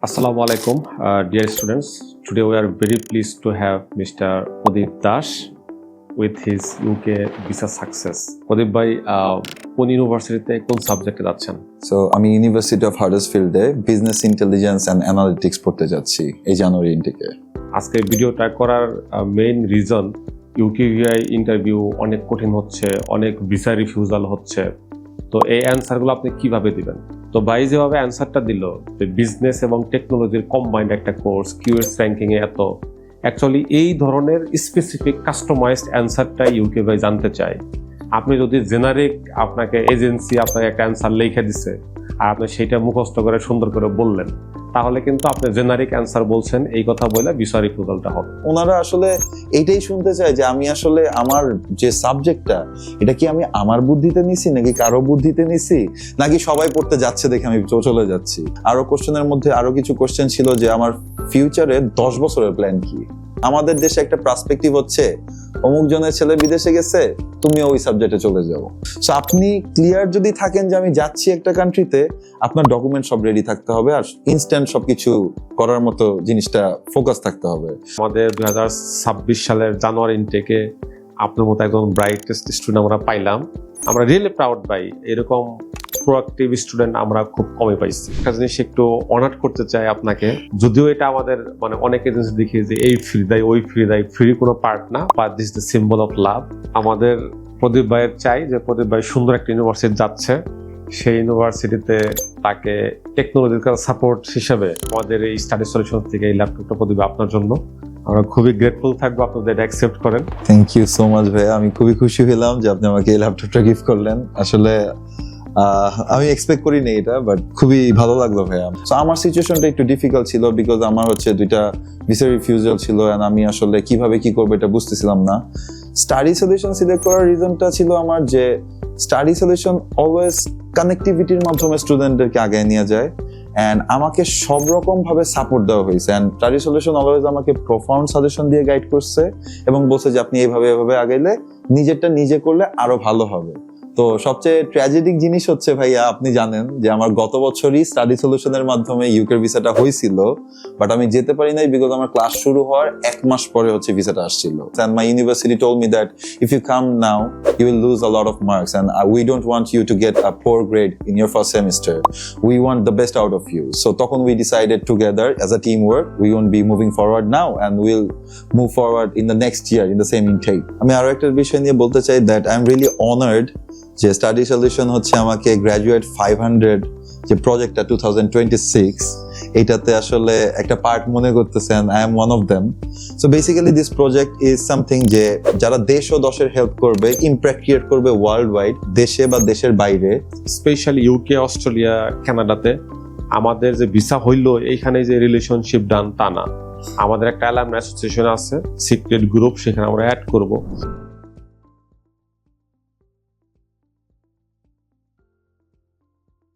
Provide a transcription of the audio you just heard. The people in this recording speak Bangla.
Assalamu alaikum, dear students. Today we are very pleased to have Mr. Pradip Dash with his UK visa success. Pradip bhai, কোন ইউনিভার্সিটিতে কোন সাবজেক্টে যাচ্ছেন? সো আমি ইউনিভার্সিটি অফ হাডার্সফিল্ডে বিজনেস ইন্টেলিজেন্স অ্যান্ড অ্যানালিটিক্স পড়তে যাচ্ছি এই জানুয়ারি ইনটেকে। আজকে ভিডিওটা করার মেইন রিজন ইউকেভিআই ইন্টারভিউ অনেক কঠিন হচ্ছে, অনেক ভিসা রিফিউজাল হচ্ছে। তো এই অ্যান্সারগুলো আপনি কিভাবে দিবেন? তো ভাই যেভাবে অ্যান্সারটা দিল যে বিজনেস এবং টেকনোলজির কম্বাইন্ড একটা কোর্স, কিউএস র্যাঙ্কিং এ এত, অ্যাকচুয়ালি এই ধরনের স্পেসিফিক কাস্টমাইজড অ্যান্সারটা ইউকেভিআই জানতে চায়। আপনি যদি জেনারিক আপনাকে এজেন্সি আপনাকে একটা অ্যান্সার লিখে দিছে আর আপনি সেইটা মুখস্থ করে সুন্দর করে বললেন, তাহলে কিন্তু আপনি জেনারিক অ্যান্সার বলছেন, এই কথা বলে ভিসা রিফিউজালটা হবে। ওনারা আসলে এইটাই শুনতে চায় যে আমি আসলে আমার যে সাবজেক্টটা এটা কি আমি আমার বুদ্ধিতে নিছি নাকি কারো বুদ্ধিতে নিছি, নাকি সবাই পড়তে যাচ্ছে দেখে আমি চলে যাচ্ছি। আরো কোশ্চেনের মধ্যে আরো কিছু কোশ্চেন ছিল যে আমার ফিউচারে 10 বছরের প্ল্যান কি। আমাদের দেশে একটা পার্সপেক্টিভ হচ্ছে অমুক জনের ছেলে বিদেশে গেছে, তুমিও ওই সাবজেক্টে চলে যাও। সো আপনি ক্লিয়ার যদি থাকেন যে আমি যাচ্ছি একটা কান্ট্রিতে, আপনার ডকুমেন্ট সব রেডি থাকতে হবে আর ইনস্ট্যান্ট সবকিছু করার মতো জিনিসটা ফোকাস থাকতে হবে। আমাদের 2026 সালের জানুয়ারি ইনটেকে আপনার মতো একজন ব্রাইটেস্ট স্টুডেন্ট আমরা পাইলাম। আমরা রিয়েলি প্রাউড বাই এরকম প্রোঅ্যাক্টিভ স্টুডেন্ট আমরা খুব কমই পাইছি। একটা জিনিস একটু অনার্ট করতে চাই আপনাকে, যদিও এটা আমাদের অনেক এজেন্সি দেখি যে এই ফ্রি দেয় ওই ফ্রি দেয়, ফ্রি কোনো পার্ট না, but this the symbol of love. আমাদের প্রদীপ ভাইয়ের চাই যে প্রদীপ ভাই সুন্দর একটা ইউনিভার্সিটি যাচ্ছে, সেই ইউনিভার্সিটিতে তাকে টেকনোলজিক্যাল সাপোর্ট হিসেবে আমাদের এই স্টাডি সলিউশন থেকে এই ল্যাপটপটা প্রদীপ আপনার জন্য আমরা খুবই গ্রেটফুল থাকবো আপনি এটা অ্যাকসেপ্ট করেন। থ্যাংক ইউ সো মাচ ভাইয়া, আমি খুবই খুশি হলাম যে আপনি আমাকে এই ল্যাপটপটা গিফট করলেন। আসলে আমি এক্সপেক্ট করিনি এটা, বাট খুবই ভালো লাগলো ভাইয়া। সো আমার সিচুয়েশনটা একটু ডিফিকাল্ট ছিল বিকজ আমার দুইটা ভিসা রিফিউজাল ছিল এন্ড আমি আসলে কিভাবে কি করবো এটা বুঝতেছিলাম না। স্টাডি সলিউশন সিলেক্ট করার রিজনটা ছিল আমার যে স্টাডি সলিউশন অলওয়েজ কানেক্টিভিটির মাধ্যমে স্টুডেন্টদেরকে আগে নিয়ে যায় অ্যান্ড আমাকে সব রকম ভাবে সাপোর্ট দেওয়া হয়েছে। অ্যান্ড স্টাডি সলিউশন অলওয়েজ আমাকে প্রফাউন্ড সাজেশন দিয়ে গাইড করছে এবং বলছে যে আপনি এইভাবে আগাইলে নিজেরটা নিজে করলে আরো ভালো হবে। তো সবচেয়ে ট্র্যাজেডিক জিনিস হচ্ছে ভাইয়া, আপনি জানেন যে আমার গত বছরই স্টাডি সলিউশনের মাধ্যমে ইউকের ভিসাটা হয়েছিল, বাট আমি যেতে পারি নাই বিকজ আমার ক্লাস শুরু হওয়ার 1 মাস পরে ভিসাটা আসছিল। And my university told me that if you come now you will lose a lot of marks and we don't want you to get a poor grade in your first semester. We want the best out of you. So তখন we decided together as a teamwork we won't be moving forward now and we'll move forward in the next year in the same intake. আমি আরো একটা বিষয় নিয়ে বলতে চাই that I'm really honored যে স্টাডি সলিউশন আমাকে গ্র্যাজুয়েট 500 যে প্রজেক্টটা 2026 এটাতে আসলে একটা পার্ট মনে করতেছেন। I am one of them. So basically this project is something যে যারা দেশ ও দশের হেল্প করবে, ইমপ্যাক্ট ক্রিয়েট করবে ওয়ার্ল্ড ওয়াইড, দেশে বা দেশের বাইরে, স্পেশালি ইউকে, অস্ট্রেলিয়া, কানাডাতে আমাদের যে ভিসা হইলো এইখানে যে রিলেশনশিপ ডান তা না। আমাদের একটা অ্যালামনাই অ্যাসোসিয়েশন আছে, সিক্রেট গ্রুপ, সেখানে আমরা অ্যাড করব।